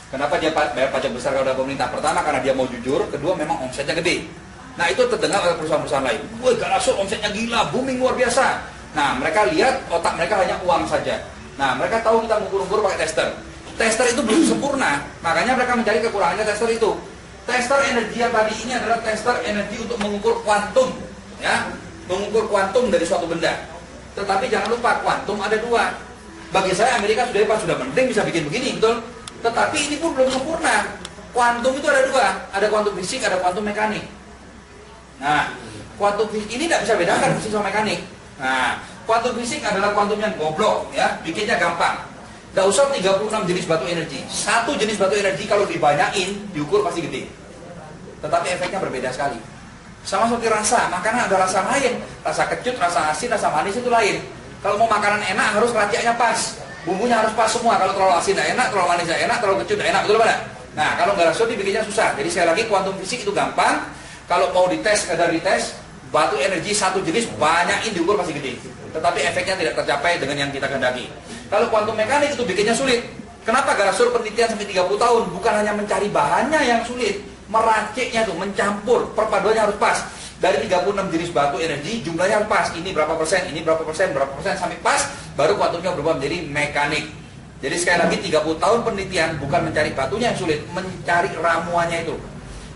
Kenapa dia bayar pajak besar kepada pemerintah? Pertama karena dia mau jujur, kedua memang omsetnya gede. Nah itu terdengar oleh perusahaan-perusahaan lain. Wah Garasul omsetnya gila, booming luar biasa. Nah mereka lihat otak mereka hanya uang saja. Nah mereka tahu kita mengukur-ukur pakai tester. Tester itu belum sempurna, makanya mereka mencari kekurangannya tester itu. Tester energi yang tadi ini adalah tester energi untuk mengukur kuantum, ya, mengukur kuantum dari suatu benda. Tetapi jangan lupa kuantum ada 2. Bagi saya Amerika sudah hebat, sudah penting bisa bikin begini, betul. Tetapi ini pun belum sempurna. Kuantum itu ada 2, ada kuantum fisik, ada kuantum mekanik. Nah, kuantum fisik ini tidak bisa bedakan fisik sama mekanik. Nah, kuantum fisik adalah kuantum yang goblok, ya, bikinnya gampang. Gak usah 36 jenis batu energi. Satu jenis batu energi kalau dibanyakin, diukur pasti gede. Tetapi efeknya berbeda sekali. Sama seperti rasa, makanan ada rasa lain. Rasa kecut, rasa asin, rasa manis itu lain. Kalau mau makanan enak harus raciknya pas. Bumbunya harus pas semua. Kalau terlalu asin tidak enak, terlalu manis tidak enak, terlalu kecut tidak enak. Betul pada? Nah, kalau nggak Garasul dibikinnya susah. Jadi sekali lagi kuantum fisik itu gampang. Kalau mau dites, kadar dites, batu energi satu jenis banyakin diukur pasti gede. Tetapi efeknya tidak tercapai dengan yang kita kehendaki. Kalau kuantum mekanik itu bikinnya sulit. Kenapa Garasul penelitian sampai 30 tahun? Bukan hanya mencari bahannya yang sulit, meraciknya tuh, mencampur, perpaduannya harus pas. Dari 36 jenis batu energi, jumlahnya harus pas. Ini berapa persen, ini berapa persen, sampai pas, baru kuantumnya berubah menjadi mekanik. Jadi sekali lagi 30 tahun penelitian bukan mencari batunya yang sulit, mencari ramuannya itu.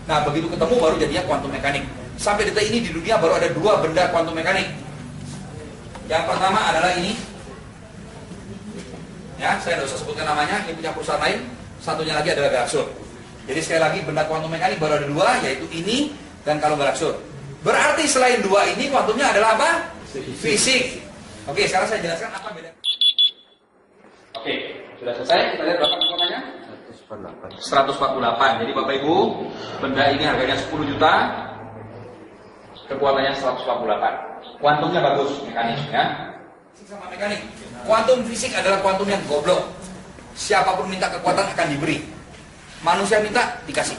Nah begitu ketemu baru jadinya kuantum mekanik. Sampai detik ini di dunia baru ada 2 benda kuantum mekanik. Yang pertama adalah ini. Ya, saya tidak usah sebutkan namanya, ini punya perusahaan lain. Satunya lagi adalah galaksur. Jadi sekali lagi benda kuantum mekanik baru ada 2, yaitu ini dan kalung galaksur. Berarti selain 2 ini kuantumnya adalah apa? Fisik. Oke, sekarang saya jelaskan apa beda. Oke, sudah selesai. Kita lihat berapa kekuatannya? 148. Jadi Bapak Ibu, benda ini harganya 10 juta. Kekuatannya 148. Kuantumnya bagus, mekanik ya. Sama mekanik. Kuantum fisik adalah kuantum yang goblok. Siapapun minta kekuatan akan diberi. Manusia minta, dikasih.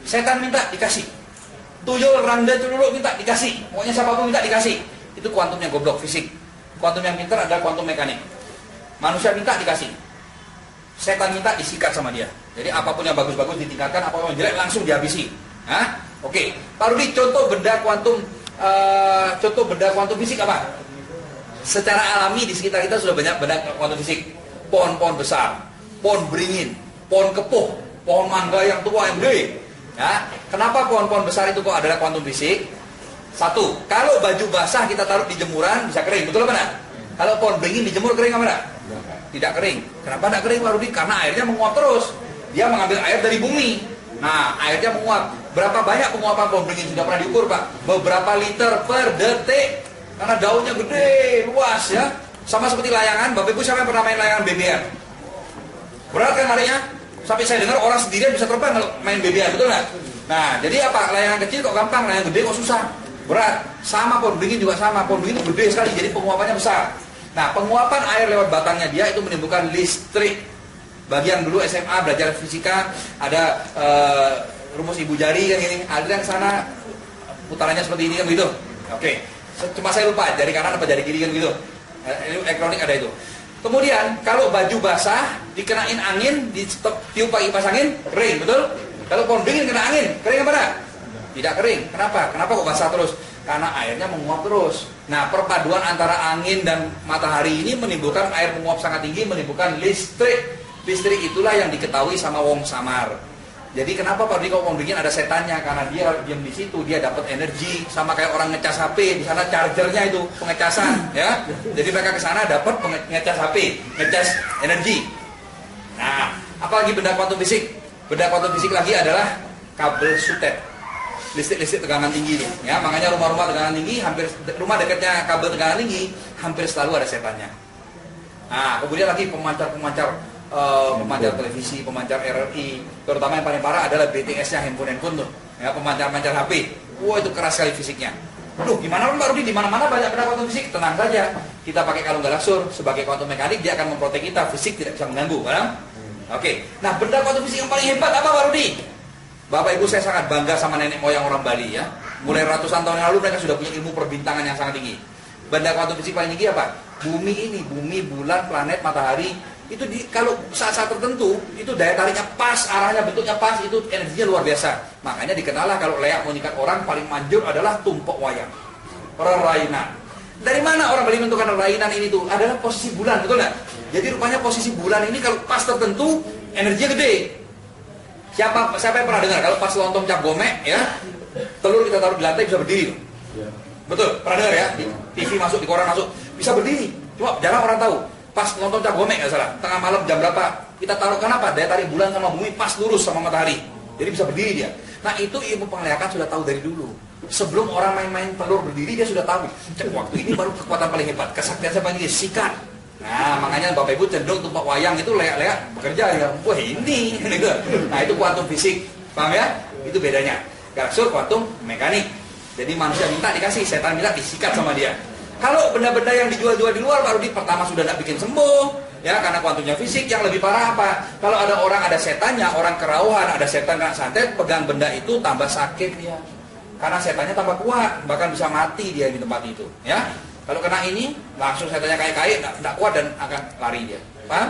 Setan minta, dikasih. Tuyul, randa, cululuk minta, dikasih. Pokoknya siapapun minta, dikasih. Itu kuantumnya goblok, fisik. Kuantum yang pintar adalah kuantum mekanik. Manusia minta, dikasih. Setan minta, disikat sama dia. Jadi apapun yang bagus-bagus ditingkatkan, apapun yang jelek langsung dihabisi. Hah? Oke. Pak Rudi, contoh benda kuantum fisik apa? Secara alami di sekitar kita sudah banyak benda kuantum fisik. Pohon-pohon besar, pohon beringin, pohon kepuh, pohon mangga yang tua yang gede. Ya, kenapa pohon-pohon besar itu kok adalah kuantum fisik? Satu, kalau baju basah kita taruh di jemuran bisa kering, betul apa enggak? Kalau pohon beringin dijemur kering apa enggak? Tidak kering. Kenapa tidak kering Pak Rudi? Karena airnya menguap terus. Dia mengambil air dari bumi. Nah, airnya menguap. Berapa banyak penguapan pohon beringin sudah pernah diukur Pak? Beberapa liter per detik. Karena daunnya gede, luas ya. Sama seperti layangan. Bapak Ibu siapa yang pernah main layangan BBR? Berat kan larinya? Sampai saya dengar orang sendirian bisa terbang kalau main BBR, betul nggak? Nah, jadi apa? Layangan kecil kok gampang, layangan gede kok susah. Berat. Sama pohon beringin juga sama. Pohon beringin itu gede sekali, jadi penguapannya besar. Nah, penguapan air lewat batangnya dia itu menimbulkan listrik. Bagi yang dulu SMA belajar fisika, ada rumus ibu jari kan ini, aliran ke sana putarannya seperti ini kan gitu. Oke. Cuma saya lupa jari kanan apa jari kiri kan gitu. Elektronik ada itu. Kemudian kalau baju basah dikenain angin, tiup pakai kipas angin, kering, betul? Kalau pohon beringin kena angin, kering apa enggak? Tidak kering. Kenapa? Kenapa kok basah terus? Karena airnya menguap terus. Nah, perpaduan antara angin dan matahari ini menimbulkan air menguap sangat tinggi, menimbulkan listrik. Listrik itulah yang diketahui sama wong samar. Jadi kenapa Pak Rudi kalau beringin ada setannya? Karena dia diam di situ, dia dapat energi, sama kayak orang ngecas HP, di sana chargernya itu pengecasan, ya. Jadi mereka ke sana dapat ngecas HP, ngecas energi. Nah, apalagi benda kuantum fisik? Benda kuantum fisik lagi adalah kabel sutet. Listrik tegangan tinggi itu, ya. Makanya rumah-rumah tegangan tinggi, rumah dekatnya kabel tegangan tinggi, hampir selalu ada setannya. Nah, kemudian lagi pemancar televisi, pemancar RRI, terutama yang paling parah adalah BTS-nya handphone tuh, ya, pemancar HP. Wah, itu keras sekali fisiknya. Duh, gimana Pak Rudi? Di mana-mana banyak benda kuantum fisik. Tenang saja, kita pakai kalung galaksur sebagai kuantum mekanik, dia akan memprotek kita, fisik tidak bisa mengganggu, paham? Oke. Nah, benda kuantum fisik yang paling hebat apa Pak Rudi? Bapak Ibu, saya sangat bangga sama nenek moyang orang Bali ya. Mulai ratusan tahun yang lalu mereka sudah punya ilmu perbintangan yang sangat tinggi. Benda kuantum fisik paling tinggi apa? Bumi, bulan, planet, matahari. Itu kalau saat-saat tertentu itu daya tariknya pas, arahnya bentuknya pas, itu energinya luar biasa. Makanya dikenallah kalau leak mau nikat orang paling manjur adalah tumpok wayang, rerainan. Dari mana orang Bali menentukan rerainan ini tuh? Adalah posisi bulan, betul nggak? Jadi rupanya posisi bulan ini kalau pas tertentu energinya gede. Siapa yang pernah dengar kalau pas lontong cap gomek ya, telur kita taruh di lantai bisa berdiri? Betul, pernah dengar ya? Di TV masuk, di koran masuk, bisa berdiri. Cuma jarang orang tahu. Pas nonton cap gomek nggak salah, tengah malam jam berapa kita taruh, kenapa? Daya tarik bulan sama bumi pas lurus sama matahari, jadi bisa berdiri dia. Nah, itu ilmu penglihatan sudah tahu dari dulu. Sebelum orang main-main telur berdiri dia sudah tahu. Waktu ini baru kekuatan paling hebat, kesaktian siapa ini? Sikat. Nah, makanya Bapak Ibu cenderung tumpak wayang itu leak-leak bekerja ya. Wah, ini gitu. Nah, itu kuantum fisik, paham ya? Itu bedanya. Galaksur kuantum mekanik. Jadi manusia minta dikasih, setan minta disikat sama dia. Kalau benda-benda yang dijual-jual di luar, Pak Rudi, pertama sudah tidak bikin sembuh, ya, karena kuantumnya fisik. Yang lebih parah apa? Kalau ada orang ada setannya, orang kerauhan, ada setan kena santet, pegang benda itu tambah sakit dia. Karena setannya tambah kuat, bahkan bisa mati dia di tempat itu, ya. Kalau kena ini, langsung setannya kayak tidak kuat dan akan lari dia. Paham?